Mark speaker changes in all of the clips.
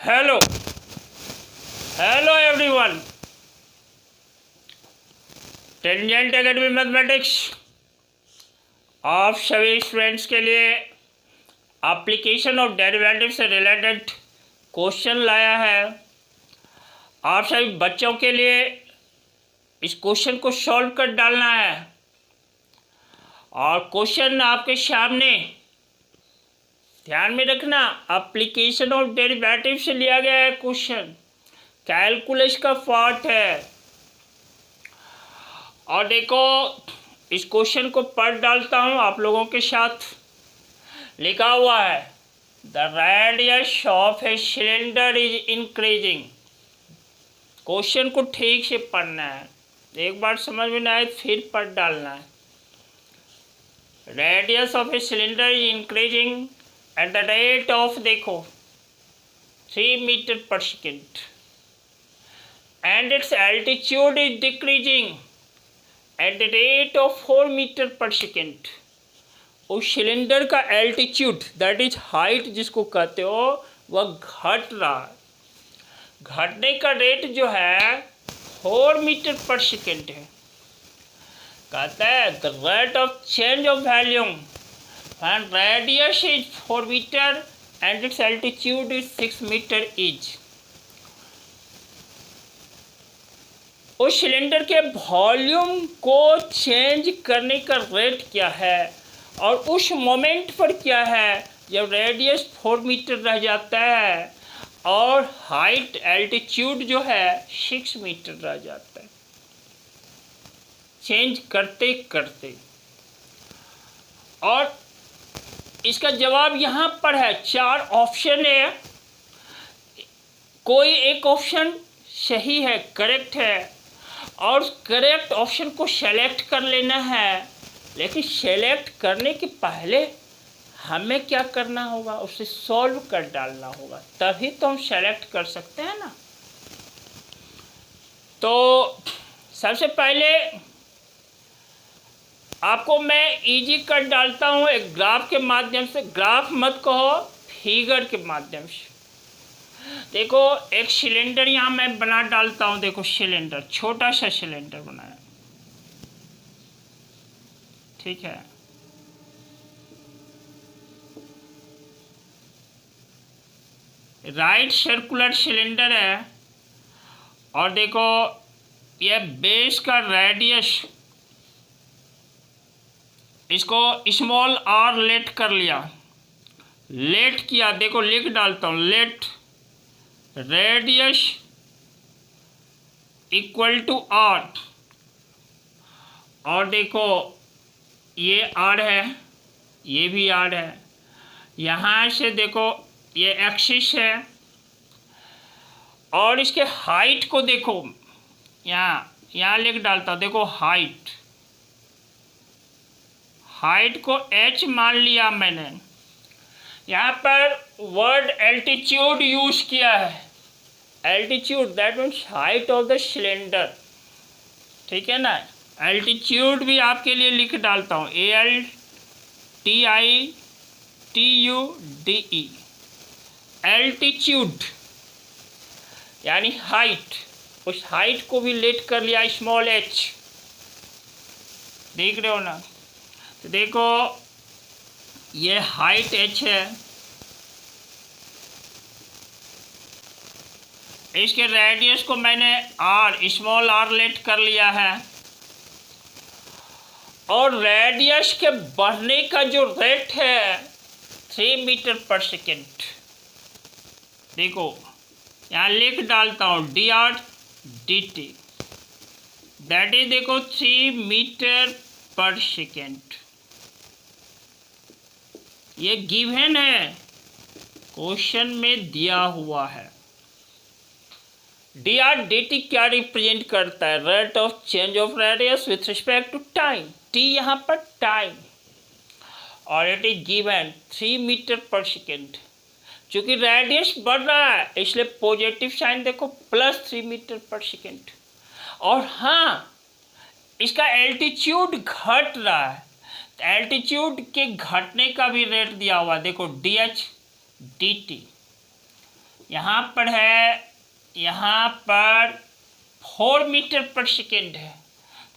Speaker 1: Hello hello everyone. Tangent academy mathematics आप सभी students के लिए एप्लीकेशन ऑफ डेरिवेटिव से रिलेटेड क्वेश्चन लाया है। आप सभी बच्चों के लिए इस क्वेश्चन को सॉल्व कर डालना है और क्वेश्चन आपके सामने ध्यान में रखना, एप्लीकेशन ऑफ डेरिवेटिव से लिया गया है क्वेश्चन, कैलकुलस का पार्ट है। और देखो इस क्वेश्चन को पढ़ डालता हूँ आप लोगों के साथ। लिखा हुआ है the radius of a cylinder is increasing. Question को ठीक से पढ़ना है, एक बार समझ में ना आए फिर पढ़ डालना है। Radius of a cylinder is increasing at the rate of देखो 3 metre per second and its altitude is decreasing at the rate of 4 metre per second. उस सिलेंडर का एल्टीट्यूड दैट इज हाइट जिसको कहते हो वह घट रहा है। घटने का रेट जो है 4 मीटर पर सेकेंड है। कहता है the rate of change of volume and radius is 4 meter and its altitude is 6 meter each। उस सिलेंडर के वॉल्यूम को चेंज करने का रेट क्या है और उस मोमेंट पर क्या है जब रेडियस 4 मीटर रह जाता है और हाइट एल्टीट्यूड जो है 6 मीटर रह जाता है चेंज करते करते। और इसका जवाब यहाँ पर है, 4 ऑप्शन है, कोई एक ऑप्शन सही है, करेक्ट है और करेक्ट ऑप्शन को सेलेक्ट कर लेना है। लेकिन सेलेक्ट करने के पहले हमें क्या करना होगा, उसे सॉल्व कर डालना होगा, तभी तो हम सेलेक्ट कर सकते हैं ना। तो सबसे पहले आपको मैं इजी कर डालता हूँ एक ग्राफ के माध्यम से। ग्राफ मत कहो, फिगर के माध्यम से। देखो एक सिलेंडर यहाँ मैं बना डालता हूँ। देखो सिलेंडर, छोटा सा सिलेंडर बनाया, ठीक है। राइट सर्कुलर सिलेंडर है और देखो यह बेस का रेडियस, इसको स्मॉल आर लेट कर लिया, लेट किया। देखो लिख डालता हूँ, let radius equal to r. और देखो ये आर है, ये भी आर है। यहाँ से देखो ये एक्सिस है और इसके हाइट को देखो, यहाँ लिख डालता हूँ। देखो हाइट को h मान लिया मैंने। यहाँ पर वर्ड एल्टीट्यूड यूज किया है। Altitude that means height of the cylinder, ठीक है ना। एल्टीट्यूड भी आपके लिए लिख डालता हूँ, ALTITUDE। एल्टीट्यूड यानी हाइट, उस हाइट को भी लेट कर लिया स्मॉल h। देख रहे हो ना। तो देखो ये हाइट h है, इसके रेडियस को मैंने r स्मॉल r लेट कर लिया है और रेडियस के बढ़ने का जो रेट है 3 मीटर पर सेकेंड। देखो यहाँ लिख डालता हूँ dr/dt, दैट इज देखो 3 मीटर पर सेकेंड। ये गिवन है, क्वेश्चन में दिया हुआ है। dr/dt क्या रिप्रेजेंट करता है, rate of change of radius with respect to time. t यहाँ पर टाइम और it is given 3 metre per second. चूंकि रेडियस बढ़ रहा है इसलिए पॉजिटिव साइन देखो +3 मीटर पर सेकेंड। और हाँ इसका एल्टीट्यूड घट रहा है, एल्टीट्यूड के घटने का भी रेट दिया हुआ, देखो dh/dt। यहाँ पर है, यहाँ पर 4 मीटर पर सेकेंड है,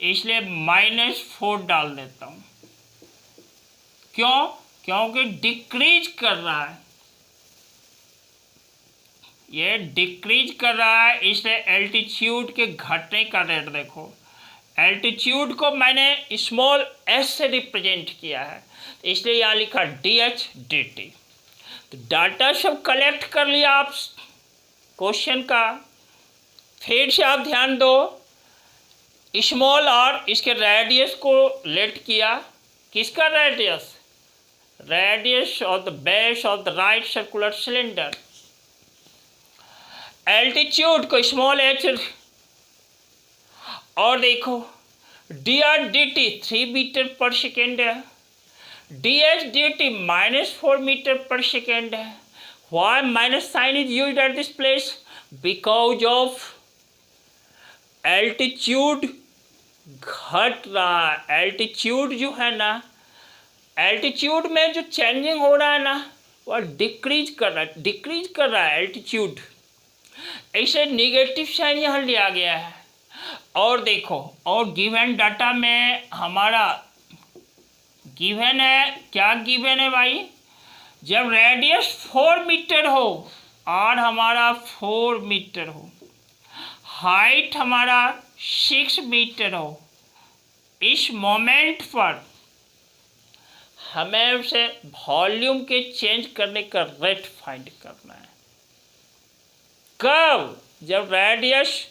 Speaker 1: इसलिए -4 डाल देता हूँ। क्यों? क्योंकि डिक्रीज कर रहा है, ये डिक्रीज कर रहा है, इसलिए एल्टीट्यूड के घटने का रेट देखो। एल्टीट्यूड को मैंने स्मॉल एस से रिप्रेजेंट किया है, इसलिए यहाँ लिखा dH/dt। तो डाटा सब कलेक्ट कर लिया आप क्वेश्चन का। फिर से आप ध्यान दो, स्मॉल और इसके रेडियस को लेट किया। किसका radius? Radius of the base of the right circular cylinder. Altitude को स्मॉल एच, और देखो dR/dt 3 मीटर पर सेकेंड है, dH/dt -4 मीटर पर सेकेंड है। Why minus sign is used at this place? Because of altitude घट रहा है। Altitude जो है ना, एल्टीट्यूड में जो चेंजिंग हो रहा है ना, वह डिक्रीज कर रहा है एल्टीट्यूड। ऐसे नेगेटिव साइन यहाँ लिया गया है। और देखो, और गिवन डाटा में हमारा गिवन है, क्या गिवन है भाई? जब रेडियस 4 मीटर हो और हमारा 4 मीटर हो, हाइट हमारा 6 मीटर हो, इस मोमेंट पर हमें उसे वॉल्यूम के चेंज करने का रेट फाइंड करना है। कब? जब रेडियस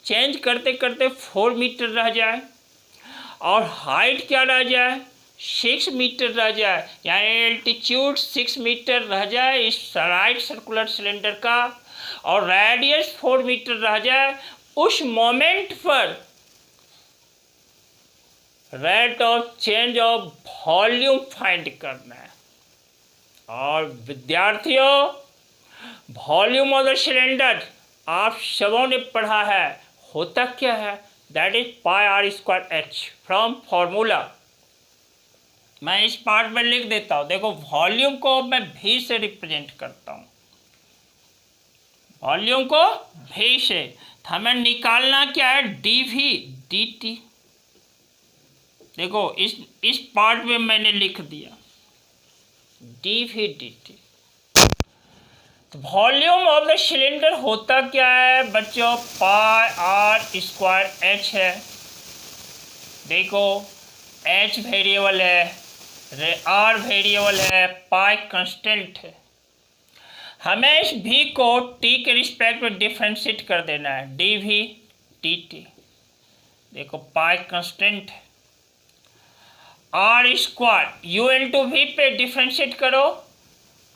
Speaker 1: चेंज करते करते 4 मीटर रह जाए और हाइट क्या रह जाए? 6 मीटर रह जाए, यानी एल्टीट्यूड 6 मीटर रह जाए इस राइट सर्कुलर सिलेंडर का, और रेडियस 4 मीटर रह जाए। उस मोमेंट पर rate of change of volume find करना है। और विद्यार्थियों, वॉल्यूम ऑफ द सिलेंडर आप सबों ने पढ़ा है, होता क्या है? That is πr²h from formula. मैं इस पार्ट में लिख देता हूँ। देखो, वॉल्यूम को मैं v से रिप्रेजेंट करता हूँ, वॉल्यूम को v से। तो हमें निकालना क्या है? dV/dt। देखो, इस पार्ट में मैंने लिख दिया dV/dt। तो वॉल्यूम ऑफ द सिलेंडर होता क्या है बच्चों? πr² है। देखो, h वेरिएबल है, r वेरिएबल है, पाई कांस्टेंट है। हमें इस v को t के रिस्पेक्ट में डिफ्रेंशिएट कर देना है, dV/dt। देखो, पाई कांस्टेंट है, r² u इंटू वी पे डिफ्रेंशिएट करो,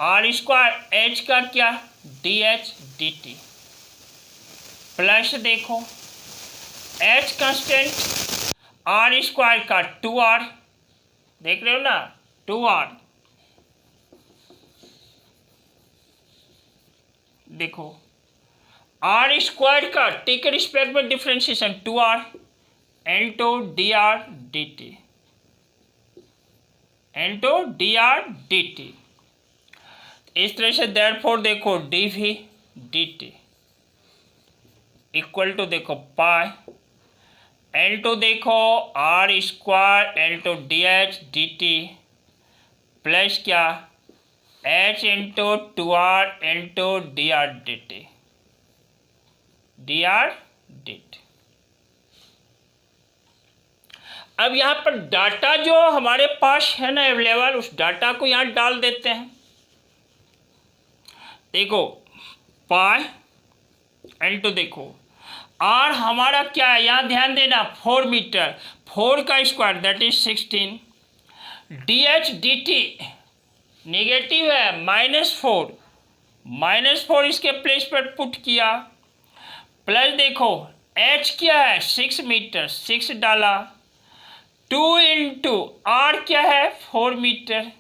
Speaker 1: r² h का क्या? dH/dt प्लस देखो h कांस्टेंट, r² का 2r, देख रहे हो ना, 2r। देखो, r² का t के रिस्पेक्ट में differentiation 2r into dR/dt, into dR/dt। इस तरह से देयरफॉर देखो dV/dt इक्वल टू देखो पाई इंटू देखो r² इंटू dH/dt प्लस क्या? h into 2r into dR/dt। अब यहाँ पर डाटा जो हमारे पास है ना अवेलेबल, उस डाटा को यहाँ डाल देते हैं। देखो, पाई इंटू देखो r हमारा क्या है, यहाँ ध्यान देना, 4 मीटर, 4 का square that is 16, dH/dt negative है, -4 इसके प्लेस पर पुट किया, प्लस देखो h क्या है? 6 मीटर, 6 डाला, 2 इंटू r क्या है? 4 मीटर,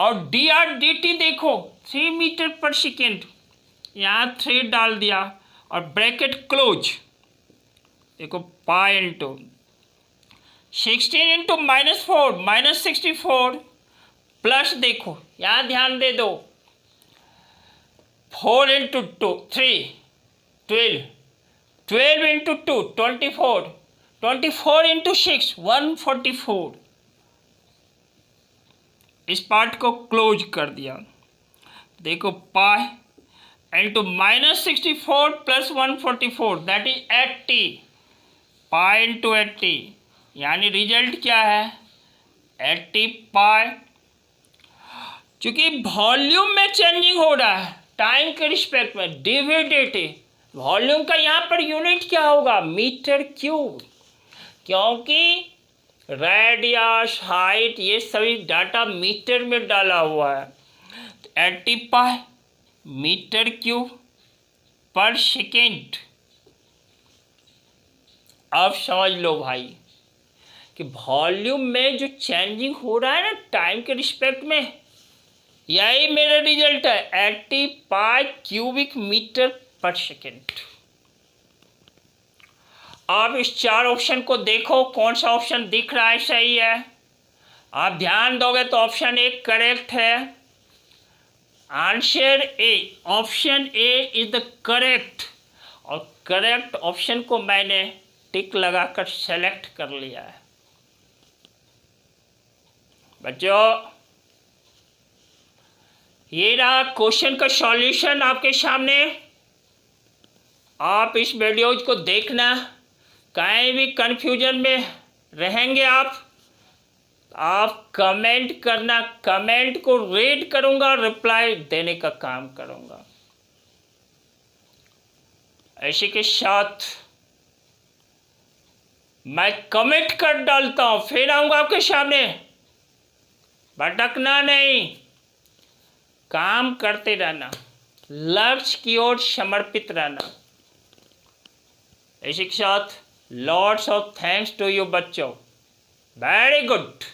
Speaker 1: और dR/dt देखो 3 मीटर पर सेकेंड, यहाँ 3 डाल दिया और ब्रैकेट क्लोज। देखो, पाई इंटू 16 इंटू -4 -64 प्लस देखो, यहाँ ध्यान दे दो, 4 into 2, 3, 12. 12 into 2, 24. 24 into 6, 144. इस पार्ट को क्लोज कर दिया। देखो pi into -64 plus 144 that is 80। Pi into 80 यानी रिजल्ट क्या है 80 पाई। चूंकि वॉल्यूम में चेंजिंग हो रहा है टाइम के रिस्पेक्ट में, डिविडेटिव वॉल्यूम का यहाँ पर यूनिट क्या होगा मीटर क्यूब, क्योंकि रेडियस हाइट ये सभी डाटा मीटर में डाला हुआ है। तो 80 पाई मीटर क्यूब पर सेकेंड। अब समझ लो भाई कि वॉल्यूम में जो चेंजिंग हो रहा है ना टाइम के रिस्पेक्ट में, यही मेरा रिजल्ट है 80 पाई क्यूबिक मीटर पर सेकेंड। आप इस 4 ऑप्शन को देखो कौन सा ऑप्शन दिख रहा है सही है। आप ध्यान दोगे तो ऑप्शन ए करेक्ट है। Answer A, option A is the correct. और करेक्ट ऑप्शन को मैंने टिक लगाकर सेलेक्ट कर लिया है। बच्चों ये रहा क्वेश्चन का सॉल्यूशन आपके सामने। आप इस वीडियोज को देखना, कहीं भी कन्फ्यूजन में रहेंगे आप कमेंट करना, कमेंट को रीड करूंगा, रिप्लाई देने का काम करूंगा। ऐसे के साथ मैं कमेंट कर डालता हूं, फिर आऊंगा आपके सामने। भटकना नहीं, काम करते रहना, लक्ष्य की ओर समर्पित रहना। इसी के साथ lots of thanks to you बच्चों, वेरी गुड।